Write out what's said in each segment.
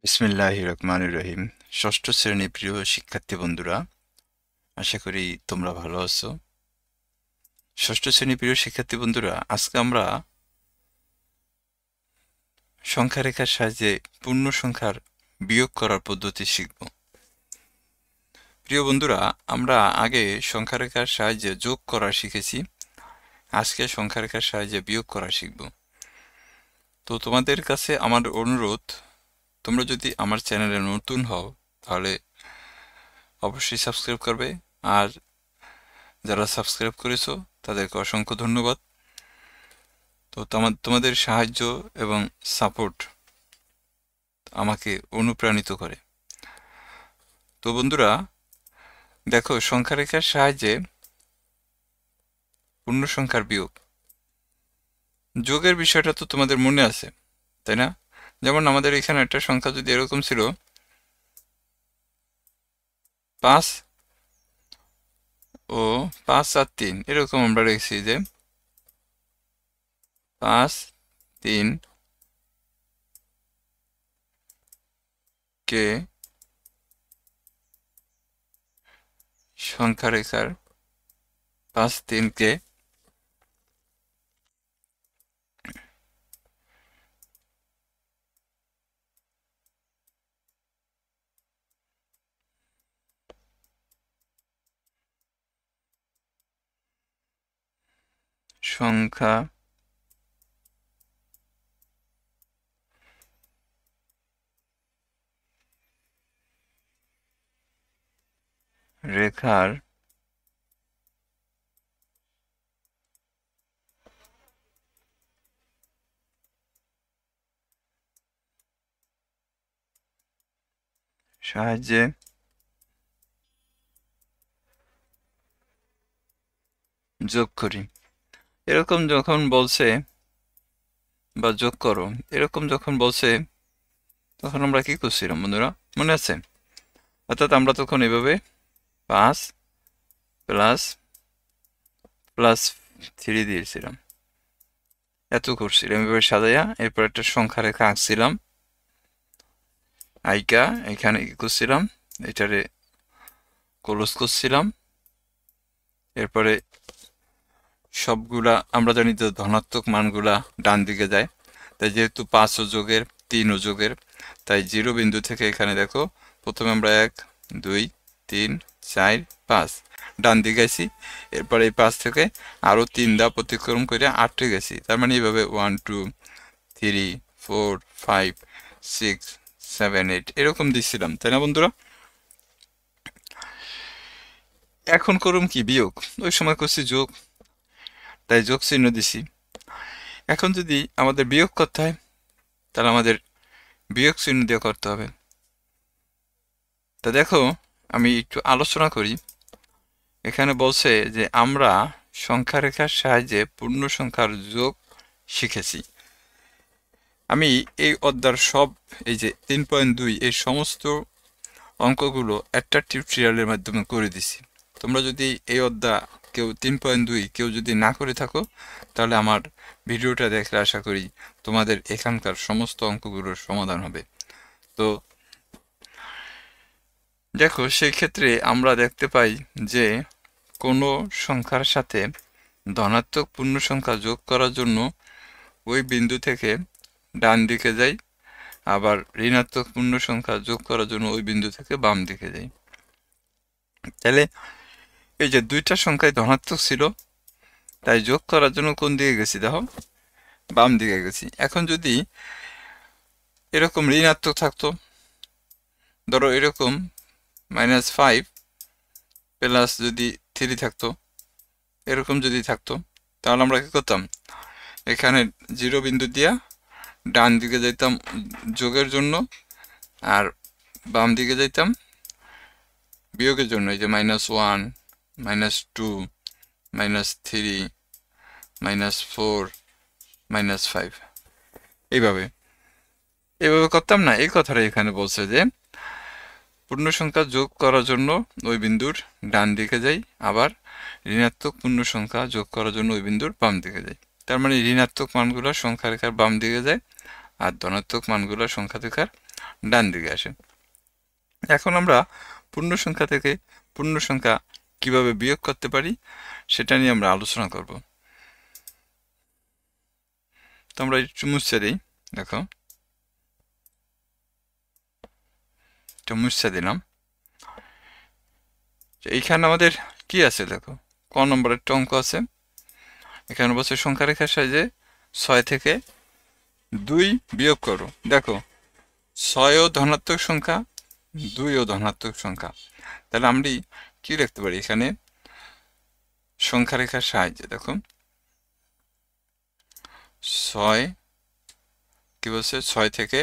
বিসমিল্লাহির রহমানির রহিম। ষষ্ঠ শ্রেণী প্রিয় শিক্ষার্থী বন্ধুরা, আশা করি তোমরা ভালো আছো। ষষ্ঠ শ্রেণী প্রিয় শিক্ষার্থী বন্ধুরা, আজকে আমরা সংখ্যা রেখার সাহায্যে পূর্ণ সংখ্যার বিয়োগ করার পদ্ধতি শিখব। প্রিয় বন্ধুরা, আমরা আগে সংখ্যা রেখার সাহায্যে যোগ করা শিখেছি। আজকে সংখ্যা রেখার সাহায্যে বিয়োগ করা শিখব। তো তোমাদের কাছে আমার অনুরোধ, তোমরা যদি আমার চ্যানেলে নতুন হও তাহলে অবশ্যই সাবস্ক্রাইব করবে, আর যারা সাবস্ক্রাইব করেছো তাদেরকে অসংখ্য ধন্যবাদ। তো তোমাদের সাহায্য এবং সাপোর্ট আমাকে অনুপ্রাণিত করে। তো বন্ধুরা দেখো, সংখ্যা রেখার সাহায্যে পূর্ণ সংখ্যার বিয়োগ, যোগের বিষয়টা তো তোমাদের মনে আছে, তাই না? যেমন আমাদের এখানে একটা সংখ্যা যদি এরকম ছিল 5 ও 5 আর 3, এরকম আমরা রেখেছি যে 5 3 কে সংখ্যা রেখার 5 3 কে সংখ্যা রেখার সাহায্যে যোগ করি। এরকম যখন বলছে বা যোগ করো, এরকম যখন বলছে তখন আমরা কি করছিলাম বন্ধুরা, মনে আছে? অর্থাৎ আমরা তখন এভাবে 5 প্লাস প্লাস 3 দিয়েছিলাম, এত করছিলাম এভাবে সাজাইয়া। এরপর একটা সংখ্যা রেখা আঁকছিলাম আইকা, এখানে কি করছিলাম, এটারে ক্লোজ করছিলাম। এরপরে সবগুলা আমরা জানি যে ধনাত্মক মানগুলা ডান দিকে যায়, তাই যেহেতু 5 ও যোগের 3 ও যোগের, তাই 0 বিন্দু থেকে এখানে দেখো প্রথমে আমরা 1 2 3 4 5 ডান দিকে গেছি। এরপরে এই 5 থেকে আরো 3 ধাপ অতিক্রম করে 8 গেছি। তার মানে এইভাবে 1 2 3 4 5 6 7 8 এরকম দিচ্ছিলাম, তাই না বন্ধুরা? এখন করুম কি, বিয়োগ। ওই সময় করছি যোগ, তাই যোগ চিহ্ন দিছি। এখন যদি আমাদের বিয়োগ করতে হয় তাহলে আমাদের বিয়োগ চিহ্ন দিয়ে করতে হবে। তা দেখো, আমি একটু আলোচনা করি। এখানে বলছে যে আমরা সংখ্যা রেখার সাহায্যে পূর্ণ সংখ্যার যোগ শিখেছি। আমি এই অধ্যায়ের সব, এই যে 3.2 এই সমস্ত অঙ্কগুলো একটা টিউটোরিয়ালের মাধ্যমে করে দিছি। তোমরা যদি এই অধ্যায় কেউ 3.2 কেউ যদি না করে থাকো তাহলে আমার ভিডিওটা দেখলে আশা করি তোমাদের এখানকার সমস্ত অঙ্কগুলোর সমাধান হবে। তো দেখো, সেই ক্ষেত্রে আমরা দেখতে পাই যে কোনো সংখ্যার সাথে ধনাত্মক পূর্ণ সংখ্যা যোগ করার জন্য ওই বিন্দু থেকে ডান দিকে যাই, আবার ঋণাত্মক পূর্ণ সংখ্যা যোগ করার জন্য ওই বিন্দু থেকে বাম দিকে যাই। তাহলে এই যে দুইটা সংখ্যায় ধনাত্মক ছিল, তাই যোগ করার জন্য কোন দিকে গেছি দেখো, বাম দিকে গেছি। এখন যদি এরকম ঋণাত্মক থাকতো, ধরো এরকম -5 প্লাস যদি 3 থাকতো, এরকম যদি থাকতো, তাহলে আমরা কি করতাম, এখানে 0 বিন্দু দিয়া ডান দিকে যাইতাম যোগের জন্য, আর বাম দিকে যাইতাম বিয়োগের জন্য। এই যে -1 -2 -3 -4 -5 এইভাবে এইভাবে করতাম না। এই কথাটা এখানে বলছে যে পূর্ণ সংখ্যা যোগ করার জন্য ওই বিন্দুর ডান দিকে যাই, আবার ঋণাত্মক পূর্ণ সংখ্যা যোগ করার জন্য ওই বিন্দুর বাম দিকে যাই। তার মানে ঋণাত্মক মানগুলো সংখ্যা রেখার বাম দিকে যায় আর ধনাত্মক মানগুলো সংখ্যা রেখার ডান দিকে আসে। এখন আমরা পূর্ণ সংখ্যা থেকে পূর্ণ সংখ্যা কিভাবে বিয়োগ করতে পারি সেটা নিয়ে আমরা আলোচনা করব। তো আমরা একটু মুছে দিই। দেখো, এটা মুছে দিলাম। এইখানে আমাদের কি আছে দেখো, ক নম্বরের একটা অঙ্ক আছে। এখানে বলছে সংখ্যা রেখার সাহায্যে 6 থেকে 2 বিয়োগ করো। দেখো, 6 ও ধনাত্মক সংখ্যা, 2 ও ধনাত্মক সংখ্যা। তাহলে আমরা কি লিখতে পারি এখানে সংখ্যা রেখার সাহায্যে? দেখো, 6 কি বলছে, 6 থেকে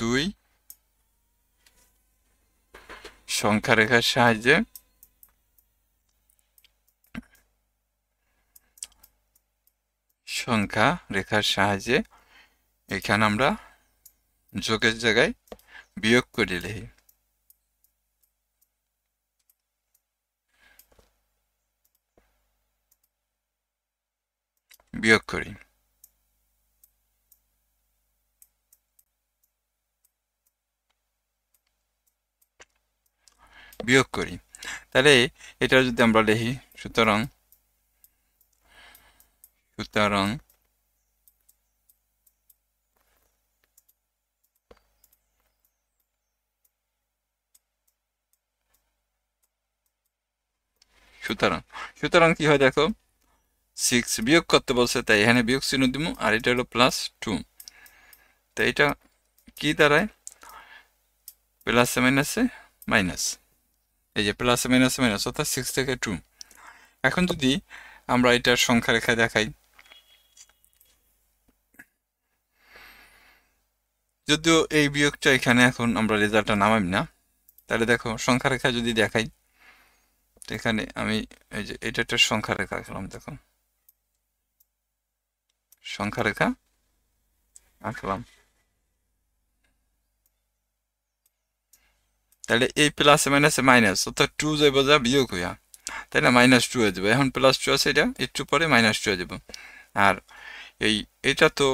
2 সংখ্যা রেখার সাহায্যে এখানে আমরা যোগের জায়গায় বিয়োগ করে লিখি। বিয়োগ করি। তাহলে এটা যদি আমরা লিখি, সুতরাং সুতরাং কি হয় দেখো, 6 বিয়োগ করতে বলছে, তাই এখানে বিয়োগ চিহ্ন দিব, আর এটা হলো +2। তো এটা কি দাঁড়ায়, প্লাসে মাইনাসে মাইনাস, এই যে প্লাসে মাইনাসে মাইনাস, অর্থাৎ 6 থেকে 2। এখন যদি আমরা এটার সংখ্যা রেখা দেখাই, যদিও এই বিয়োগটা এখানে এখন আমরা রেজাল্টটা নামাই না, তাহলে দেখো সংখ্যা রেখা যদি দেখাই, এখানে আমি এই যে এটা একটা সংখ্যা রেখা আঁকলাম। দেখো, সংখ্যা রেখা আঁকলাম। তাহলে এই প্লাসে মাইনাসে মাইনাস, অর্থাৎ 2 যাইব যা বিয়োগ হইয়া, তাই না, -2 হয়ে যাবে। এখন +2 আছে, এটা একটু পরে -2 হয়ে যাব। আর এটা তো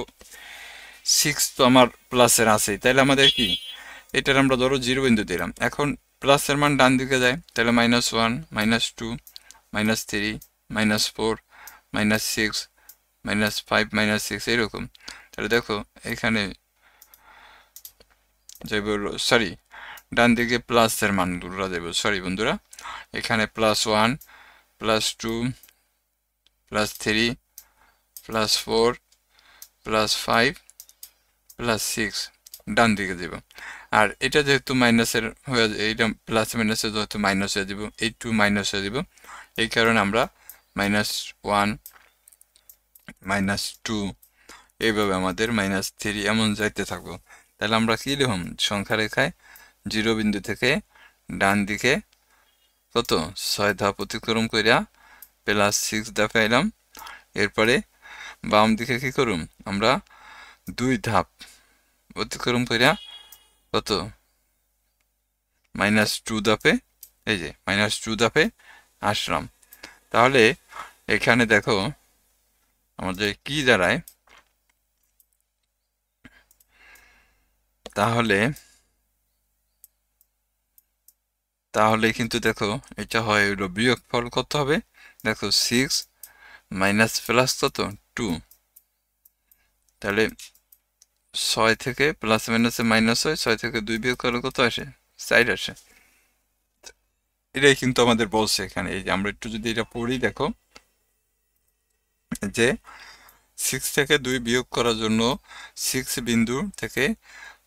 6 তো আমার প্লাসের আছেই, তাহলে আমাদের কি, এটার আমরা ধরো 0 বিন্দু দিলাম। এখন প্লাসের মান ডান দিকে যায়, তাহলে -1 -2 -3 -4 -6 -5 -6 এরকম। তাহলে দেখো এখানে যাইব, সরি, ডান দিকে প্লাসের মান দুটো যাইব, সরি বন্ধুরা, এখানে +1 +2 +3 +4 +5 +6 ডান দিকে যাব। আর এটা যেহেতু মাইনাসের হয়ে, এইটা প্লাস মাইনাসে যেহেতু মাইনাস হয়ে যাব, এই 2 মাইনাস হয়ে যাব, এই কারণে আমরা -1 -2 এইভাবে আমাদের -3 এমন যাইতে থাকবো। তাহলে আমরা কি লিখলাম, সংখ্যা রেখায় 0 বিন্দু থেকে ডান দিকে কত 6 ধাপ অতিক্রম করিয়া +6 ধাপে এলাম। এরপরে বাম দিকে কি করুম, আমরা 2 ধাপ অতিক্রম করিয়া কত -2 ধাপে, এই যে -2 ধাপে আসলাম। তাহলে এখানে দেখো আমাদের কি দাঁড়ায়, তাহলে কিন্তু দেখো এটা হয় হলো বিয়োগফল কত হবে, দেখো 6 মাইনাস প্লাস কত 2, তাহলে 6 থেকে প্লাস মাইনাসে মাইনাস হয়, 6 থেকে 2 বিয়োগ করলে কত আসে, 4 আসে। এটাই কিন্তু আমাদের বলছে এখানে। এই যে আমরা একটু যদি এটা পড়ি, দেখো যে 6 থেকে 2 বিয়োগ করার জন্য 6 বিন্দু থেকে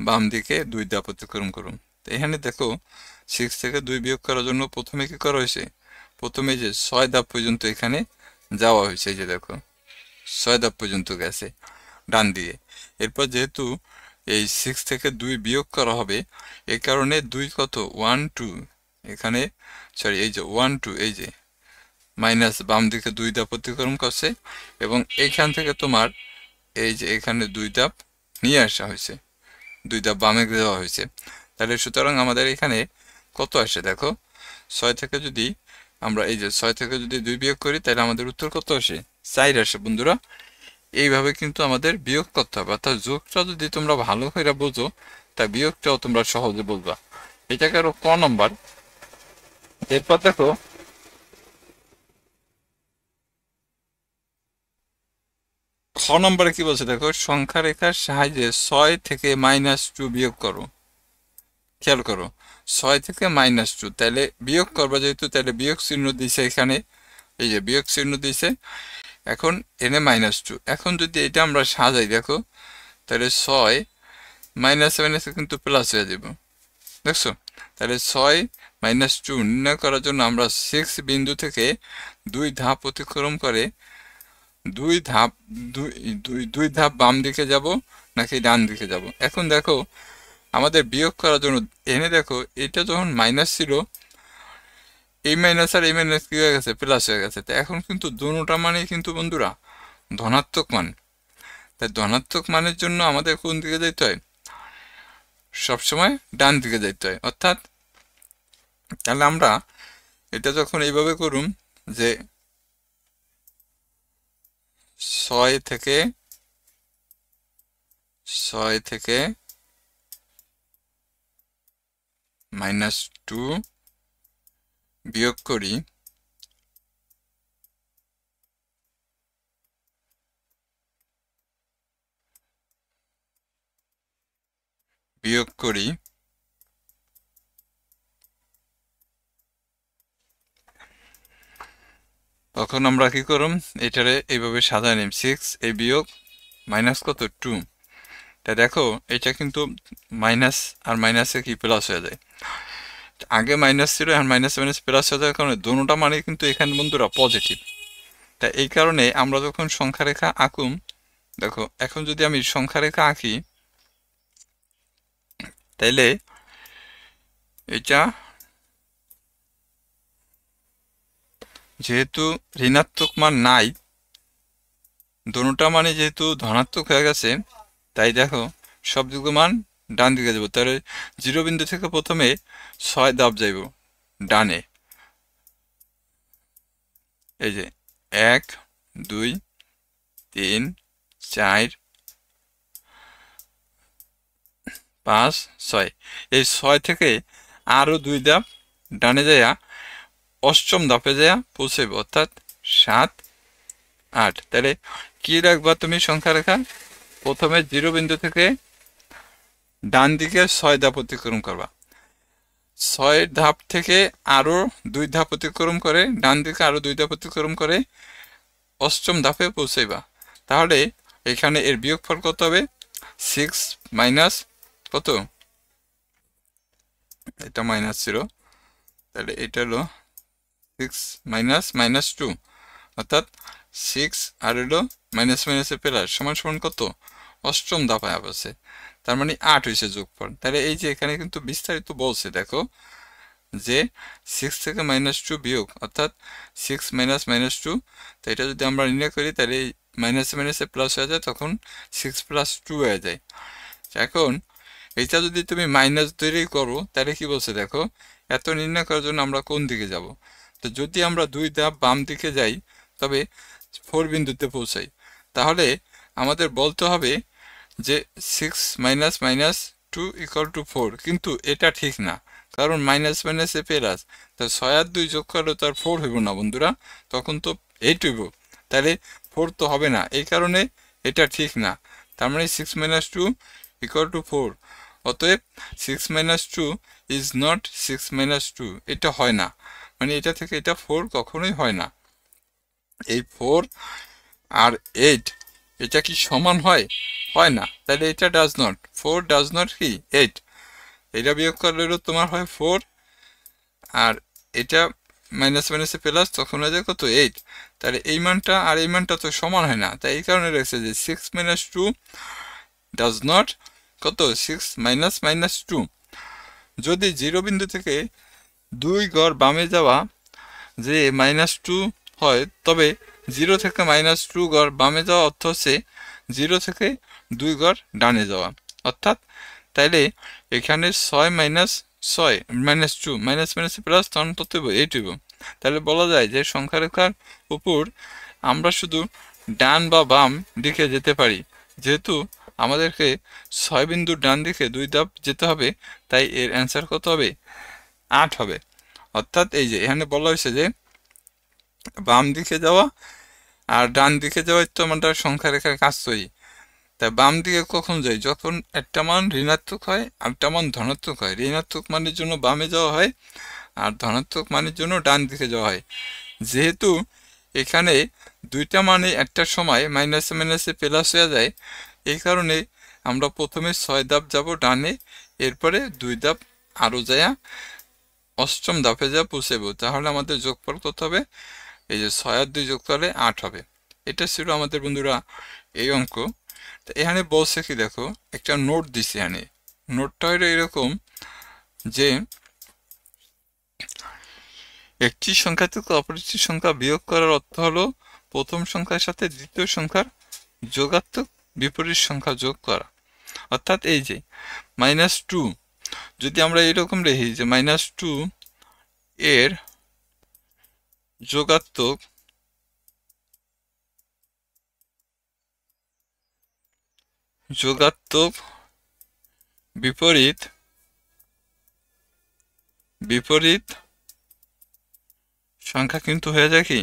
বাম দিকে 2 ধাপ অতিক্রম করুন। তো এখানে দেখো 6 থেকে 2 বিয়োগ করার জন্য প্রথমে কি করা হয়েছে, প্রথমে যে 6 ধাপ পর্যন্ত এখানে যাওয়া হয়েছে, এই যে দেখো 6 ধাপ পর্যন্ত গেছে ডান দিয়ে। এরপর যেহেতু এই 6 থেকে 2 বিয়োগ করা হবে, এই কারণে 2 কত 1 2, এখানে সরি এই যে 1 2, এই যে মাইনাস বাম দিকে 2 ধাপ অতিক্রম করছে, এবং এইখান থেকে তোমার এই যে এখানে 2 ধাপ নিয়ে আসা হয়েছে, 2 ধাপ বামে দেওয়া হয়েছে। তাহলে সুতরাং আমাদের এখানে কত আসে দেখো, 6 থেকে যদি আমরা এই যে 6 থেকে যদি 2 বিয়োগ করি, তাহলে আমাদের উত্তর কত আসে, 4 আসে বন্ধুরা। এইভাবে কিন্তু আমাদের বিয়োগ করতে হবে, অর্থাৎ যোগটা যদি তোমরা ভালো করে বোঝো তা বিয়োগটাও তোমরা সহজে বুঝবা। এটাকে আরো ক নম্বর। এরপর দেখো খ নম্বরে কি বলছে দেখো, সংখ্যা রেখার সাহায্যে 6 থেকে -2 বিয়োগ করো। খেয়াল করো, 6 থেকে -2, তাহলে বিয়োগ করবা যেহেতু, তাহলে বিয়োগ চিহ্ন দিছে এখানে, এই যে বিয়োগ চিহ্ন দিছে। এখন এনে -2, এখন যদি এটা আমরা সাজাই দেখো, তাহলে 6 মাইনাসে মাইনাসে কিন্তু প্লাস হয়ে যাব, দেখছো? তাহলে 6 -2 নির্ণয় করার জন্য আমরা 6 বিন্দু থেকে 2 ধাপ অতিক্রম করে 2 ধাপ বাম দিকে যাব নাকি ডান দিকে যাব। এখন দেখো আমাদের বিয়োগ করার জন্য এনে দেখো, এটা যখন মাইনাস ছিল, এই মাইনাস আর এই মাইনাস কি হয়ে গেছে, প্লাস হয়ে গেছে। তো এখন কিন্তু দুটোটা মানেই কিন্তু বন্ধুরা ধনাত্মক মান। তাই ধনাত্মক মানের জন্য আমাদের কোন দিকে যেতে হয়, সবসময় ডান দিকে যেতে হয়। অর্থাৎ তাহলে আমরা এটা যখন এইভাবে করুম যে 6 থেকে -2 বিয়োগ করি, তখন আমরা কি করুম, এটারে এইভাবে সাজায় নিম 6 এই বিয়োগ মাইনাস কত 2। তা দেখো এটা কিন্তু মাইনাস আর মাইনাসে কি প্লাস হয়ে যায়, আগে মাইনাস ছিল এখন মাইনাস মাইনাস প্লাস হয়ে যাওয়ার কারণে দুটোটা মানে কিন্তু এখানে বন্ধুরা পজিটিভ। তা এই কারণে আমরা যখন সংখ্যা রেখা আঁকুম, দেখো এখন যদি আমি সংখ্যা রেখা আঁকি, তাইলে এটা যেহেতু ঋণাত্মক মান নাই, দুটোটা মানে যেহেতু ধনাত্মক হয়ে গেছে, তাই দেখো সবদিকে মান ডান দিকে যাব। তাহলে 0 বিন্দু থেকে প্রথমে 6 ধাপ যাইব ডানে, এই যে 1 2 3 4 5 6, এই 6 থেকে আরো 2 ধাপ ডানে যাইয়া অষ্টম ধাপে যাইয়া পৌঁছাইব, অর্থাৎ 7 8। তাহলে কি রাখবা তুমি সংখ্যা রেখা, প্রথমে 0 বিন্দু থেকে ডান দিকে 6 ধাপ অতিক্রম করবা, 6 ধাপ থেকে আরো 2 ধাপ অতিক্রম করে ডান দিকে আরো 2 ধাপ অতিক্রম করে অষ্টম ধাপে পৌঁছাইবা। তাহলে এখানে এর বিয়োগফল কত হবে, 6 মাইনাস কত, এটা মাইনাস ছিল, তাহলে এটা হলো 6 মাইনাস -2, অর্থাৎ 6 আর হলো মাইনাস মাইনাসে প্লাস সমান সমান কত, অষ্টম ধাপে আছে, তার মানে 8 হয়েছে যোগফল। তাহলে এই যে এখানে কিন্তু বিস্তারিত বলছে দেখো যে 6 থেকে -2 বিয়োগ, অর্থাৎ 6 মাইনাস -2। তো এটা যদি আমরা নির্ণয় করি তাহলে মাইনাসে মাইনাসে প্লাস হয়ে যায়, তখন 6 + 2 হয়ে যায়। এখন এটা যদি তুমি মাইনাস ধরেই করো তাহলে কি বলছে দেখো, এত নির্ণয় করার জন্য আমরা কোন দিকে যাব। তো যদি আমরা 2 ধাপ বাম দিকে যাই তবে 4 বিন্দুতে পৌঁছাই, তাহলে আমাদের বলতে হবে যে 6 মাইনাস -2 = 4, কিন্তু এটা ঠিক না, কারণ মাইনাস মাইনাসে প্লাস, তো 6 আর 2 যোগ করলে তো আর 4 হইব না বন্ধুরা, তখন তো 8 হইব, তাহলে 4 তো হবে না, এই কারণে এটা ঠিক না। তার মানে 6 - 2 = 4, অতএব 6 - 2 ইজ নট 6 - 2, এটা হয় না, মানে এটা থেকে এটা 4 কখনোই হয় না। এই 4 আর 8 এটা কি সমান হয়, হয় না, তাহলে এটা ডাজ নট, 4 ডাজ নট কি 8, এটা বিয়োগ করলে তোমার হয় 4 আর এটা মাইনাস মাইনাসে প্লাস, তখন হয়ে যায় কত 8। তাহলে এই মানটা আর এই মানটা তো সমান হয় না, তাই এই কারণে রয়েছে যে 6 - 2 ডাজ নট কত 6 - 2। যদি 0 বিন্দু থেকে 2 ঘর বামে যাওয়া যে -2 হয়, তবে 0 থেকে -2 ঘর বামে যাওয়া অর্থ হচ্ছে 0 থেকে 2 ঘর ডানে যাওয়া, অর্থাৎ তাইলে এখানে 6 - 6 -2 মাইনাস মাইনাস প্লাস, তখন কত হইব 8 হইব। তাহলে বলা যায় যে সংখ্যা রেখার উপর আমরা শুধু ডান বা বাম দিকে যেতে পারি। যেহেতু আমাদেরকে 6 বিন্দুর ডান দিকে 2 ধাপ যেতে হবে, তাই এর অ্যান্সার কত হবে? 8 হবে। অর্থাৎ এই যে এখানে বলা হয়েছে যে বাম দিকে যাওয়া আর ডান দিকে যাওয়াই তো আমরা সংখ্যা রেখায় কাজ করি। তাই বাম দিকে কখন যাই? যখন একটা মান ঋণাত্মক হয় আর একটা মান ধনাত্মক হয়। ঋণাত্মক মানের জন্য বামে যাওয়া হয় আর ধনাত্মক মানের জন্য ডান দিকে যাওয়া হয়। যেহেতু এখানে দুইটা মানে একটা সময় মাইনাসে মাইনাসে প্লাস হয়ে যায়, এই কারণে আমরা প্রথমে 6 ধাপ যাব ডানে, এরপরে 2 ধাপ আরও যায়া 8ম ধাপে যা পৌঁছাবো। তাহলে আমাদের যোগফল কত হবে? এই যে 6 আর 2 যোগ করলে 8 হবে। এটা ছিল আমাদের বন্ধুরা এই অঙ্ক। তো এখানে বলছে কি দেখো, একটা নোট দিছে এখানে। নোটটা হলো এরকম যে একটি সংখ্যা থেকে অপর একটি সংখ্যা বিয়োগ করার অর্থ হলো প্রথম সংখ্যার সাথে দ্বিতীয় সংখ্যার যোগাত্মক বিপরীত সংখ্যা যোগ করা। অর্থাৎ এই যে -2 যদি আমরা এরকম রেখি যে -2 এর যোগাত্মক বিপরীত সংখ্যা কিন্তু হয়ে যায় কি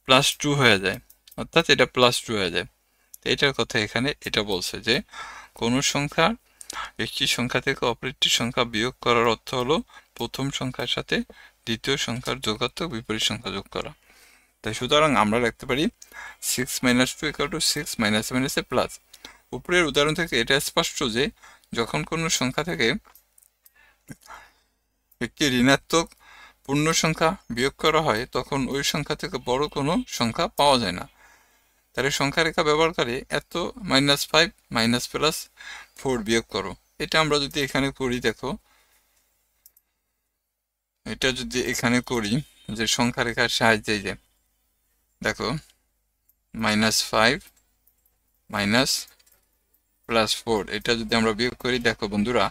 +2 হয়ে যায়। অর্থাৎ এটা +2 হয়ে যায়। এটার কথা এখানে এটা বলছে যে কোন সংখ্যা একটি সংখ্যা থেকে অপর একটি সংখ্যা বিয়োগ করার অর্থ হলো প্রথম সংখ্যার সাথে দ্বিতীয় সংখ্যার যোগাত্মক বিপরীত সংখ্যা যোগ করা। তাই সুতরাং আমরা লিখতে পারি 6 - 2 = 6 - প্লাস। উপরের উদাহরণ থেকে এটা স্পষ্ট যে যখন কোনো সংখ্যা থেকে একটি ঋণাত্মক পূর্ণ সংখ্যা বিয়োগ করা হয় তখন ওই সংখ্যা থেকে বড় কোনো সংখ্যা পাওয়া যায় না। তাহলে সংখ্যা রেখা ব্যবহার করে এত -5 -+4 বিয়োগ করো। এটা আমরা যদি এখানে করি, দেখো এটা যদি এখানে করি যে সংখ্যা রেখার সাহায্যে যে দেখো -5 -+4 এটা যদি আমরা বিয়োগ করি, দেখো বন্ধুরা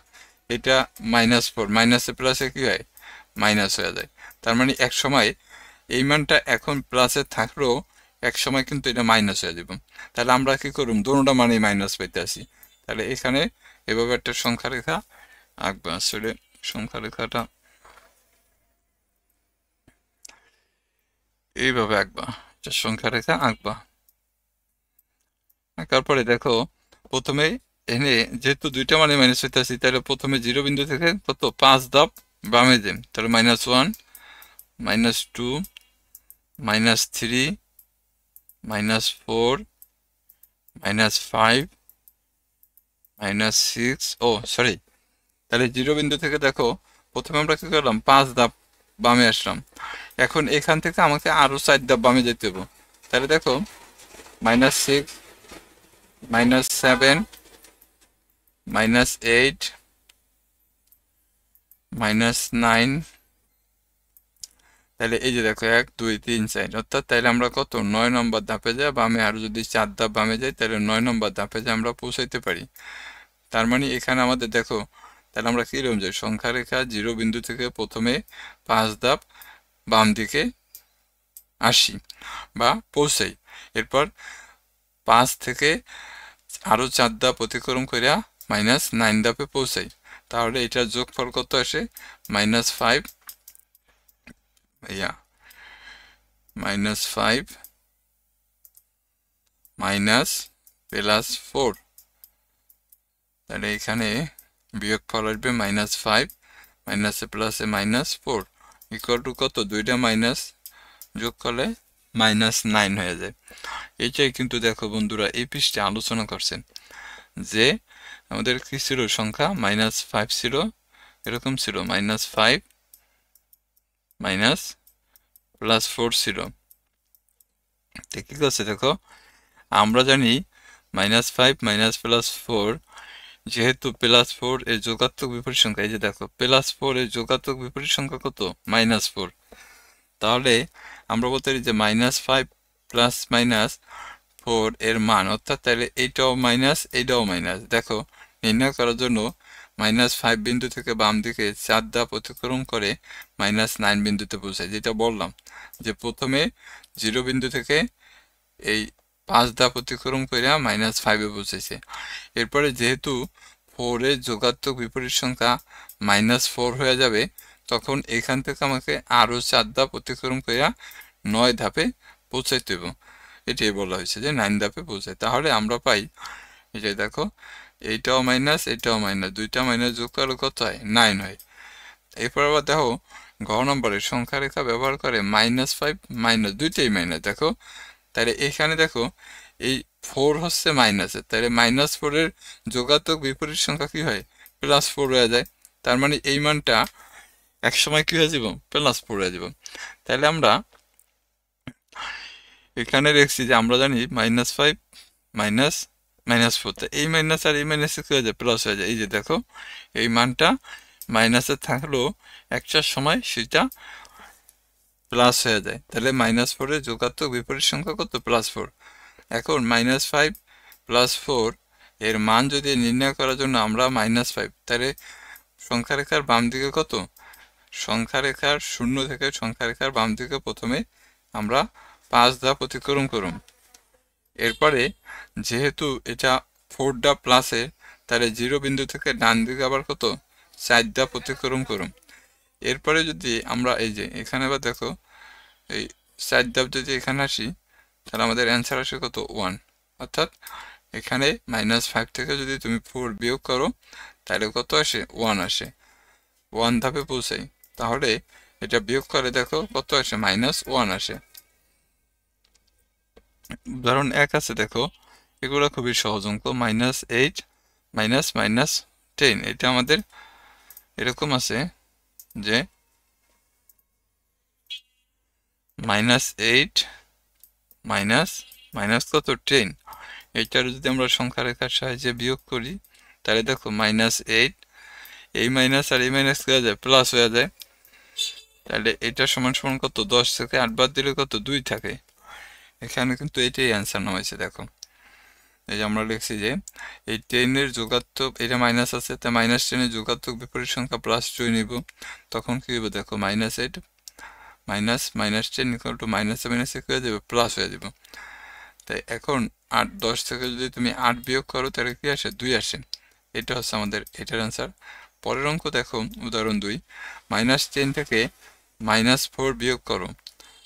এটা -4 মাইনাসে প্লাসে কি হয়? মাইনাস হয়ে যায়। তার মানে এক সময় এই মানটা এখন প্লাসে থাকলেও এক সময় কিন্তু এটা মাইনাস হয়ে যাব। তাহলে আমরা কি করব? দুটোটা মানেই মাইনাস পাইতে আসি। তাহলে এখানে এভাবে একটা সংখ্যা রেখা আঁকবা। আসলে সংখ্যা রেখাটা এইভাবে আঁকবা, একটা সংখ্যা রেখা আঁকবা। আঁকার পরে দেখো প্রথমে এনে যেহেতু দুইটা মানে মাইনাস হইতেছি, তাহলে প্রথমে 0 বিন্দু থেকে কত 5 ধাপ বামে যাই। তাহলে -1 -2 -3 -4 -5 -6 ও সরি, তাহলে 0 বিন্দু থেকে দেখো প্রথমে আমরা কি করলাম? 5 ধাপ বামে আসলাম। এখন এখান থেকে আমাকে আরো 4 ধাপ বামে যেতে হবে। তাহলে দেখো -6 -7 -8 -9, তাহলে এই যে দেখো 1 2 3 4, অর্থাৎ তাহলে আমরা কত 9 নম্বর ধাপে যাই বামে। আর যদি 4 ধাপ বামে যাই তাহলে 9 নম্বর ধাপে যাই আমরা পৌঁছাইতে পারি। তার মানে এখানে আমাদের দেখো তাহলে আমরা কিরকম যাই? সংখ্যা রেখা 0 বিন্দু থেকে প্রথমে 5 ধাপ বাম দিকে আসি বা পৌঁছাই, এরপর 5 থেকে আরো 4 ধাপ অতিক্রম করিয়া -9 ধাপে পৌঁছাই। তাহলে এটার যোগফল কত আসে? -5 -5 +4। তাহলে এখানে বিয়োগফল আসবে -5 মাইনাসে প্লাসে -4 ইকুয়াল টু কত? দুইটা মাইনাস যোগ করলে -9 হয়ে যায়। এইটাই কিন্তু দেখো বন্ধুরা এই পৃষ্ঠে আলোচনা করছেন যে আমাদের কি ছিল? সংখ্যা -5 ছিল, এরকম ছিল -5 +4 ছিল। কি করছে দেখো, আমরা জানি -5 +4 যেহেতু +4 এর যোগাত্মক বিপরীত সংখ্যা, এই যে দেখো +4 এর যোগাত্মক বিপরীত সংখ্যা কত? -4। তাহলে আমরা বলতে পারি যে -5 + -4 এর মান, অর্থাৎ তাহলে এইটাও মাইনাস এইটাও মাইনাস। দেখো নির্ণয় করার জন্য -5 বিন্দু থেকে বাম দিকে 4 ধাপ অতিক্রম করে -9 বিন্দুতে পৌঁছায়। যেটা বললাম যে প্রথমে জিরো বিন্দু থেকে এই 5 ধাপ অতিক্রম করে -5-এ পৌঁছেছে। এরপরে যেহেতু 4 এর যোগাত্মক বিপরীত সংখ্যা -4 হয়ে যাবে, তখন এখান থেকে আমাকে আরও 4 ধাপ অতিক্রম করে 9 ধাপে পৌঁছাইতে হবে। এটাই বলা হয়েছে যে 9 ধাপে পৌঁছায়। তাহলে আমরা পাই, এই যে দেখো, এইটাও মাইনাস, এটাও মাইনাস, দুইটা মাইনাস যোগ করলে কত হয়? 9 হয়। এরপর আবার দেখো, ঘ নম্বরের সংখ্যা রেখা ব্যবহার করে -5 মাইনাস, দুইটাই মাইনাস। দেখো, তাহলে এখানে দেখো এই 4 হচ্ছে মাইনাসের, তাহলে -4 এর যোগাত্মক বিপরীত সংখ্যা কি হয়? +4 হয়ে যায়। তার মানে এই মানটা একসময় কি হয়ে যাব? +4 হয়ে যাব। তাহলে আমরা এখানে দেখছি যে আমরা জানি -5 -4, এই মাইনাস আর এই মাইনাসে কি হয়ে যায়? প্লাস হয়ে যায়। এই যে দেখো, এই মানটা মাইনাসে থাকলেও একটা সময় সেটা প্লাস হয়ে যায়। তাহলে -4 এর যোগাত্মক বিপরীত সংখ্যা কত? +4। এখন -5 +4 এর মান যদি নির্ণয় করার জন্য আমরা -5, তাহলে সংখ্যা রেখার বাম দিকে কত? সংখ্যা রেখার 0 থেকে সংখ্যা রেখার বাম দিকে প্রথমে আমরা 5 ধাপ অতিক্রম করুন। এরপরে যেহেতু এটা 4 ধাপ প্লাসে, তাহলে 0 বিন্দু থেকে ডান দিকে আবার কত? 4 ধাপ অতিক্রম করুন। এরপরে যদি আমরা এই যে এখানে আবার দেখো, এই 4 ধাপ যদি এখানে আসি, তাহলে আমাদের অ্যান্সার আসে কত? 1। অর্থাৎ এখানে -5 থেকে যদি তুমি 4 বিয়োগ করো, তাহলে কত আসে? 1 আসে। 1 ধাপে পৌঁছাই। তাহলে এটা বিয়োগ করে দেখো কত আসে? -1 আসে। উদাহরণ 1 আছে, দেখো, এগুলো খুবই সহজ অঙ্ক। -8 -10, এটা আমাদের এরকম আছে যে -8 মাইনাস কত? 10। এইটার যদি আমরা সংখ্যা রেখার সাহায্যে বিয়োগ করি, তাহলে দেখো -8, এই মাইনাস আর এই মাইনাস হয়ে যায়, প্লাস হয়ে যায়। তাহলে এটা সমান সমান কত? 10 থেকে 8 বাদ দিলে কত? 2 থাকে। এখানে কিন্তু এটাই অ্যান্সার নামাইছে। দেখো, এই যে আমরা লিখছি যে এই 10 এর যোগাত্মক, এটা মাইনাস আছে, তাই -10 এর যোগাত্মক বিপরীত সংখ্যা +2 নিব। তখন কি হবে? দেখো, -8 -10 = -এ কি হয়ে যাবে? প্লাস হয়ে যাবে। তাই এখন 8 10 থেকে যদি তুমি 8 বিয়োগ করো, তাহলে কি আসে? 2 আসে। এটা হচ্ছে আমাদের এটার অ্যান্সার। পরের অঙ্ক দেখো, উদাহরণ 2, -10 থেকে -4 বিয়োগ করো।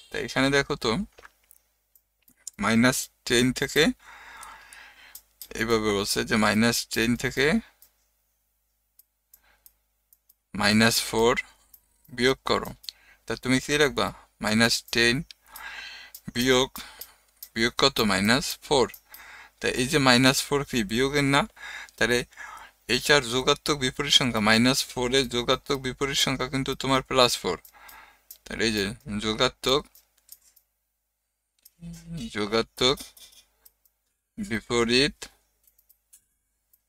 তাই এখানে দেখো তো, -10 থেকে এইভাবে বলছে যে -10 থেকে -4 বিয়োগ করো। তা তুমি কি রাখবা? -10 বিয়োগ কত? -4। তা এই যে -4 কি বিয়োগের না? তাহলে এইটার যোগাত্মক বিপরীত সংখ্যা, -4 এর যোগাত্মক বিপরীত সংখ্যা কিন্তু তোমার +4। তাহলে এই যে যোগাত্মক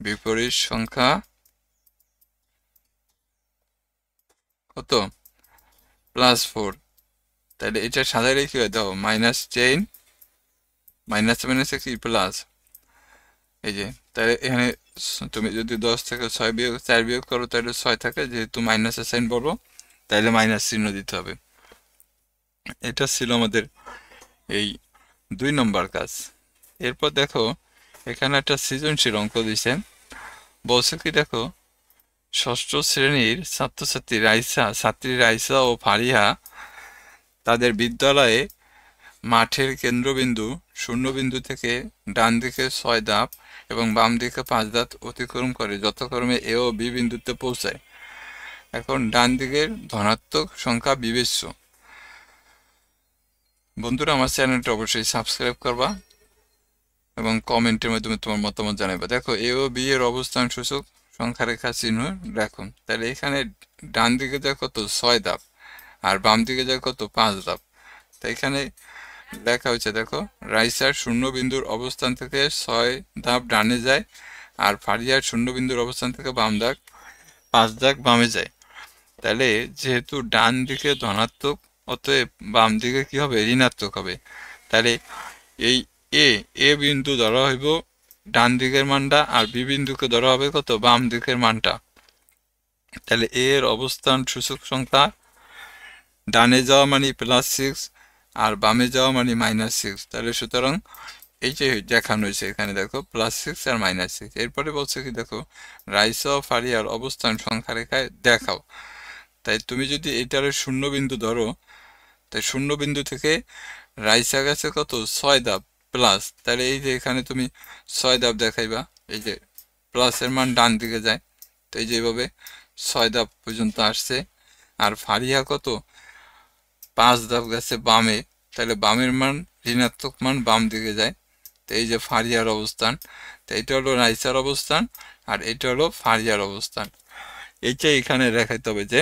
বিপরীত সংখ্যা কত? +4। তাহলে এটা সাজাইলে কি হয়? দাও, -10 মাইনাসে কি প্লাস। এই যে, তাহলে এখানে তুমি যদি 10 থেকে 4 বিয়োগ করো, তাহলে 6 থাকে। যেহেতু মাইনাসের সাইন বলো, তাহলে মাইনাস চিহ্ন দিতে হবে। এটা ছিল আমাদের এই 2 নম্বর কাজ। এরপর দেখো, এখানে একটা সৃজনশীল অঙ্ক দিয়েছে। বলছে কি, দেখো, ষষ্ঠ শ্রেণীর ছাত্রী রাইসা ও ফারিহা তাদের বিদ্যালয়ে মাঠের কেন্দ্রবিন্দু 0 বিন্দু থেকে ডান দিকে 6 ধাপ এবং বাম দিকে 5 ধাপ অতিক্রম করে যথাক্রমে এ ও বি বিন্দুতে পৌঁছায়। এখন ডান দিকের ধনাত্মক সংখ্যা বিবেচ্য। বন্ধুরা, আমার চ্যানেলটা অবশ্যই সাবস্ক্রাইব করবা এবং কমেন্টের মাধ্যমে তোমার মতামত জানাবে। দেখো, এ ও বি এর অবস্থান সূচক সংখ্যা রেখা চিহ্ন রাখুন। তাহলে এখানে ডান দিকে যায় কত? 6 ধাপ, আর বাম দিকে যায় কত? 5 ধাপ। তাই এখানে লেখা হয়েছে, দেখো, রাইসার 0 বিন্দুর অবস্থান থেকে 6 ধাপ ডানে যায়, আর ফারিয়ার 0 বিন্দুর অবস্থান থেকে 5 ধাপ বামে যায়। তাহলে যেহেতু ডান দিকে ধনাত্মক, অতএব বাম দিকে কি হবে? ঋণাত্মক হবে। তাহলে এই এ বিন্দু ধরা হইব ডান দিকের মানটা, আর বি বিন্দুকে ধরা হবে কত? বাম দিকের মানটা। তাহলে এর অবস্থান সূচক সংখ্যা ডানে যাওয়া মানে +6, আর বামে যাওয়া মানে -6। তাহলে সুতরাং এই যে দেখানো হয়েছে এখানে দেখো +6 আর -6। এরপরে বলছে কি দেখো রাইসা ও ফারিয়ার অবস্থান সংখ্যা রেখায় দেখাও। তাই তুমি যদি এটারে শূন্য বিন্দু ধরো, তাই শূন্য বিন্দু থেকে রাইসা গেছে কত 6 ধাপ প্লাস, তাহলে এই যে এখানে তুমি 6 ধাপ দেখাইবা, এই যে প্লাসের মান ডান দিকে যায়, তো এই যে এইভাবে 6 ধাপ পর্যন্ত আসছে। আর ফারিয়া কত 5 ধাপ গেছে বামে, তাহলে বামের মান ঋণাত্মক মান বাম দিকে যায়, তো এই যে ফারিয়ার অবস্থান। তো এটা হলো রাইসার অবস্থান আর এটা হলো ফারিয়ার অবস্থান। এইটাই এখানে দেখাইতে হবে যে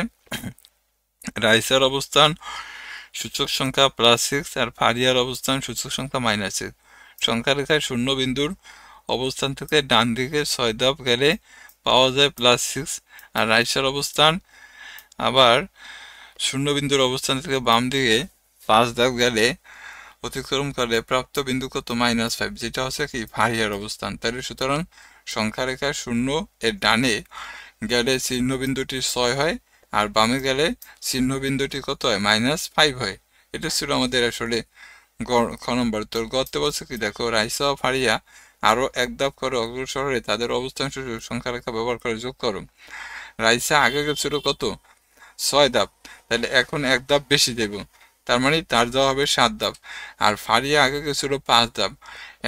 রাইসার অবস্থান সূচক সংখ্যা +6 আর ফারিয়ার অবস্থান সূচক সংখ্যা -6। সংখ্যা রেখায় শূন্য বিন্দুর অবস্থান থেকে ডান দিকে 6 ধাপ গেলে পাওয়া যায় +6, আর রাইসার অবস্থান আবার শূন্য বিন্দুর অবস্থান থেকে বাম দিকে 5 ধাপ গেলে অতিক্রম করে প্রাপ্ত বিন্দু কত -5, যেটা হচ্ছে কি ফারিয়ার অবস্থান। তাহলে সুতরাং সংখ্যা রেখায় শূন্য এর ডানে গেলে চিহ্ন বিন্দুটি 6 হয়, আর বামে গেলে চিহ্ন বিন্দুটি কত হয় -5 হয়। এটা ছিল আমাদের আসলে খ নম্বর। তোর গতে বলছে কি দেখো রাইসা ও ফারিয়া আরো এক ধাপ করে অগ্রসর হয়ে তাদের অবস্থান সূচক সংখ্যা রেখা ব্যবহার করে যোগ করো। রাইসা আগে গেছিল কত 6 ধাপ, তাহলে এখন এক ধাপ বেশি দেব, তার মানে তার দেওয়া হবে 7 ধাপ। আর ফারিয়া আগে গেছিল 5 ধাপ,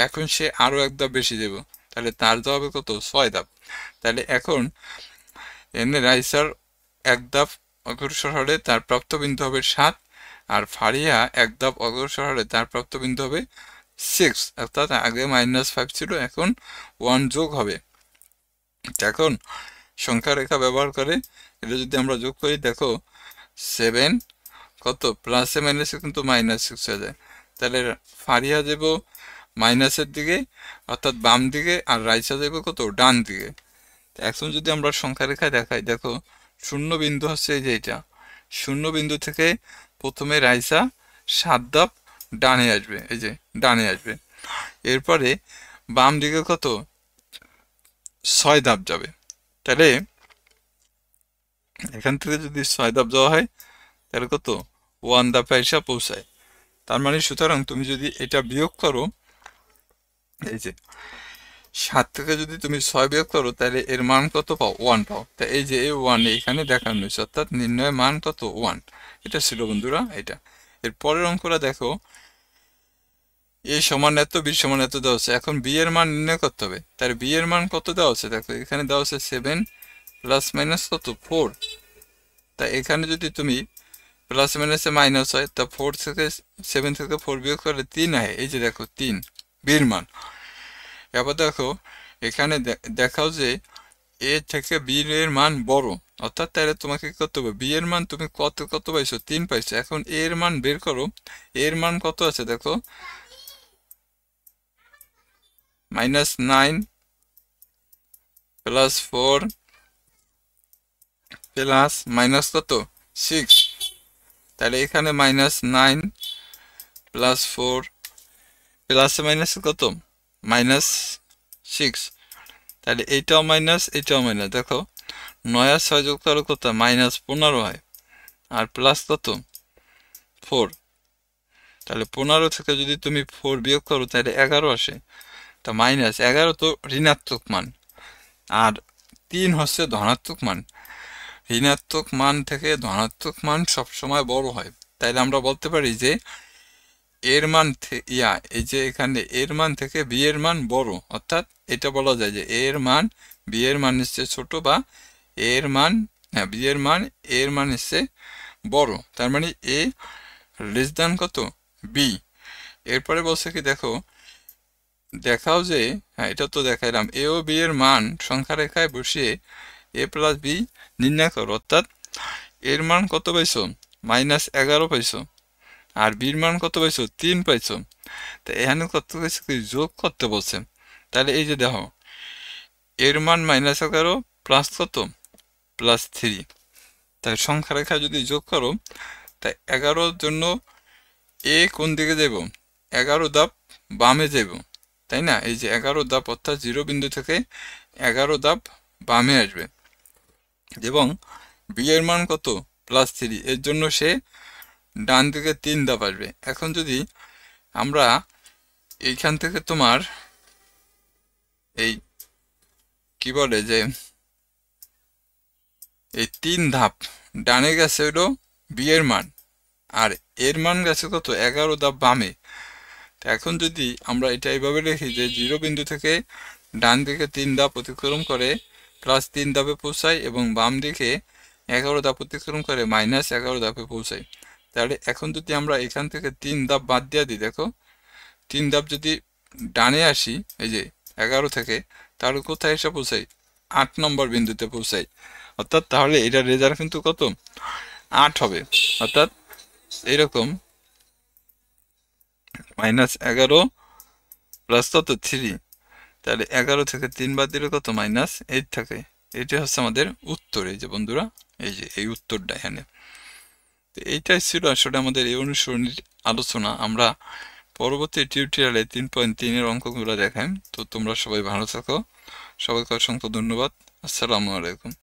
এখন সে আরো এক ধাপ বেশি দেব, তাহলে তার দেওয়া হবে কত 6 ধাপ। তাহলে এখন এনে রাইসার এক ধাপ অগ্রসর হলে তার প্রাপ্ত বিন্দু হবে 7, আর ফারিয়া এক ধাপ অগ্রসর হলে তার প্রাপ্ত বিন্দু হবে 6, অর্থাৎ আগে -5 ছিল, এখন 1 যোগ হবে। এখন সংখ্যা রেখা ব্যবহার করে এটা যদি আমরা যোগ করি দেখো 7 কত প্লাসে মাইনাসে কিন্তু -6 হয়ে যায়, তাহলে ফারিয়া যাব মাইনাসের দিকে অর্থাৎ বাম দিকে, আর রাইসা যাব কত ডান দিকে। এখন যদি আমরা সংখ্যা রেখা দেখাই দেখো শূন্য বিন্দু হচ্ছে এই যে এটা, শূন্য বিন্দু থেকে প্রথমে রাইসা 7 ধাপ ডানে আসবে, এই যে ডানে আসবে, এরপরে বাম দিকে কত 6 ধাপ যাবে। তাহলে এখান থেকে যদি 6 ধাপ যাওয়া হয় তাহলে কত 1 ধাপে এসে পৌঁছায়। তার মানে সুতরাং তুমি যদি এটা বিয়োগ করো, এই যে 7 থেকে যদি তুমি 6 বিয়োগ করো তাহলে এর মান কত পাও 1 পাও। তা এই যে এই 1 এখানে দেখানো হয়েছে, অর্থাৎ নির্ণয় মান কত 1। এটা ছিল বন্ধুরা এটা। এর পরের অঙ্কটা দেখো a সমান এত b সমান এত দেওয়া হচ্ছে, এখন b এর মান নির্ণয় করতে হবে। তার b এর মান কত দেওয়া হচ্ছে দেখো এখানে দেওয়া হচ্ছে 7 প্লাস মাইনাস কত 4। তা এখানে যদি তুমি প্লাস মাইনাসে মাইনাস হয় তা 4 থেকে 7 থেকে 4 বিয়োগ করলে 3 হয়, এই যে দেখো 3 b এর মান। এবার দেখো এখানে দেখাও যে a থেকে b এর মান বড়, অর্থাৎ তাহলে তোমাকে কি করতে হবে b এর মান তুমি কত পাইছো 3 পাইছো। এখন a এর মান বের করো, a এর মান কত আছে দেখো -9 প্লাস 4 প্লাস মাইনাস কত 6, তাহলে এখানে -9 প্লাস 4 প্লাস মাইনাস কত -6, তাহলে এইটাও মাইনাস এইটাও মাইনাস। দেখো 9 আর 6 যোগ করো কত -15 হয়, আর প্লাস কত 4, তাহলে 15 থেকে যদি তুমি 4 বিয়োগ করো তাহলে 11 আসে। তা -11 তো ঋণাত্মক মান, আর 3 হচ্ছে ধনাত্মক মান। ঋণাত্মক মান থেকে ধনাত্মক মান সবসময় বড় হয়, তাইলে আমরা বলতে পারি যে এর মান এই যে এখানে এর মান থেকে বি এর মান বড়, অর্থাৎ এটা বলা যায় যে এর মান বি এর মান হচ্ছে ছোট, বা এর মান বি এর মান এর মান হচ্ছে বড়। তার মানে এ লেস দ্যান কত বি। এরপরে বলছে কি দেখো দেখাও যে এটা তো দেখাইলাম এ ও বি এর মান সংখ্যা রেখায় বসিয়ে a প্লাস বি নির্ণয় করো, অর্থাৎ এর মান কত পাইছো -11 পাইছো, আর বির মান কত পাইছো 3 পাইছো। তো এখানে কত পাইছো কি যোগ করতে বলছে, তাহলে এই যে দেখো এর মান -11 প্লাস কত +3, তাই সংখ্যা রেখা যদি যোগ করো তাই 11 জন্য এ কোন দিকে যাব 11 ধাপ বামে যাব, তাই না। এই যে 11 ধাপ অর্থাৎ 0 বিন্দু থেকে 11 ধাপ বামে আসবে, এবং বি এর মান কত +3, এর জন্য সে ডান দিকে 3 ধাপ আসবে। এখন যদি আমরা এইখান থেকে তোমার এই কি বলে যে এই 3 ধাপ ডানে গেছে হলো বি এর মান, আর এর মান গেছে কত 11 ধাপ বামে। তো এখন যদি আমরা এটা এইভাবে লিখি যে 0 বিন্দু থেকে ডান দিকে 3 ধাপ অতিক্রম করে +3 ধাপে পৌঁছায় এবং বাম দিকে 11 ধাপ অতিক্রম করে -11 ধাপে পৌঁছায়। তাহলে এখন যদি আমরা এখান থেকে 3 ধাপ বাদ দিয়ে দিই, দেখো 3 ধাপ যদি ডানে আসি এই যে 11 থেকে, তাহলে কোথায় এসে পৌঁছাই 8 নম্বর বিন্দুতে পৌঁছাই। অর্থাৎ তাহলে এটার রেজাল্ট কিন্তু কত 8 হবে। অর্থাৎ এইরকম -11 প্লাস কত 3, তাহলে 11 থেকে 3 বাদ দিলে কত -8 থাকে। এটা হচ্ছে আমাদের উত্তর। এই যে বন্ধুরা, এই যে এই উত্তরটা এখানে। তো এইটাই ছিল আসলে আমাদের এই অনুসরণীর আলোচনা। আমরা পরবর্তী টিউটোরিয়ালে 3.3 এর অঙ্কগুলো দেখাই। তো তোমরা সবাই ভালো থাকো, সবাইকে অসংখ্য ধন্যবাদ। আসসালামু আলাইকুম।